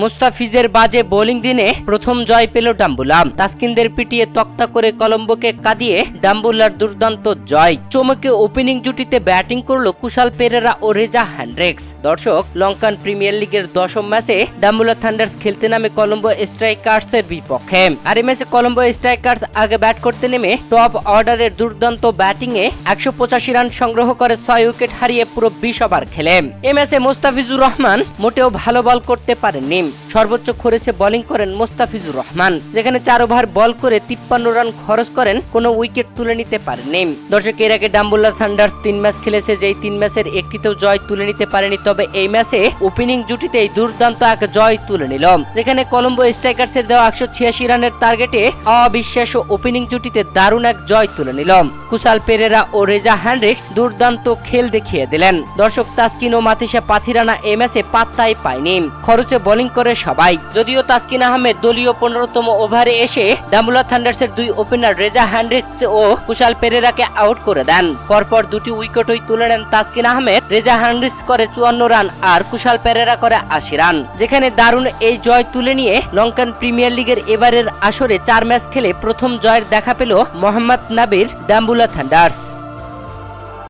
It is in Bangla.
মুস্তাফিজের বাজে বোলিং দিনে প্রথম জয় পেল ডাম্বুলা। তাসকিনদের পিটিয়ে তক্তা করে কলম্বোকে কাঁদিয়ে ডাম্বুলার দুর্দান্ত জয়। চমকে ওপেনিং জুটিতে ব্যাটিং করল কুশাল পেরেরা ও রেজা হ্যান্ড্রিক্স। দর্শক, লঙ্কান প্রিমিয়ার লিগের 10ম ম্যাচে ডাম্বুলা থান্ডার্স খেলতে নামে কলম্বো স্ট্রাইকার্সের বিপক্ষে। আর এই ম্যাচে কলম্বো স্ট্রাইকার্স আগে ব্যাট করতে নেমে টপ অর্ডারের দুর্দান্ত ব্যাটিংয়ে 185 রান সংগ্রহ করে 6 উইকেট হারিয়ে পুরো 20 ওভার খেলে। এই ম্যাচে মুস্তাফিজুর রহমান মোটেও ভালো বল করতে পারেননি। সর্বোচ্চ খরচে বোলিং করেন মুস্তাফিজুর রহমান, যেখানে 4 ওভার বল করে 53 রান খরচ করেন, কোনো উইকেট তুলে নিতে পারেননি। দর্শক, এর আগে ডাম্বুলা থান্ডার্স 3 ম্যাচ খেলেছে, যেই 3 ম্যাচের একটিতেও জয় তুলে নিতে পারেনি। তবে এই ম্যাচে ওপেনিং জুটিতেই দুর্দান্ত এক জয় তুলে নিল, যেখানে কলম্বো স্ট্রাইকার্সের দেওয়া 186 রানের টার্গেটে অবিশ্বাস্য ওপেনিং জুটিতে দারুণ এক জয় তুলে নিল। কুশাল পেরেরা ও রেজা হ্যান্ড্রিক্স দুর্দান্ত খেল দেখিয়ে দিলেন। দর্শক, তাসকিন ও মাতিসা পাথিরানা এই ম্যাচে পাত্তাই পায়নি, খরচে বোলিং করে সবাই। যদিও তাসকিন আহমেদ দলীয় 15তম ওভারে এসে ডাম্বুলা থান্ডার্সের 2 ওপেনার রেজা হ্যান্ড্রিক্স ও কুশাল পেরেরাকে আউট করে দেন। পরপর 2টি উইকেটই তুলে নেন তাসকিন আহমেদ। রেজা হ্যান্ড্রিক্স করে 54 রান আর কুশাল পেরেরা করে 80 রান, যেখানে দারুণ এই জয় তুলে নিয়ে লঙ্কান প্রিমিয়ার লিগের এবারের আসরে 4 ম্যাচ খেলে প্রথম জয়ের দেখা পেল মোহাম্মদ নাবির ডাম্বুলা থান্ডার্স।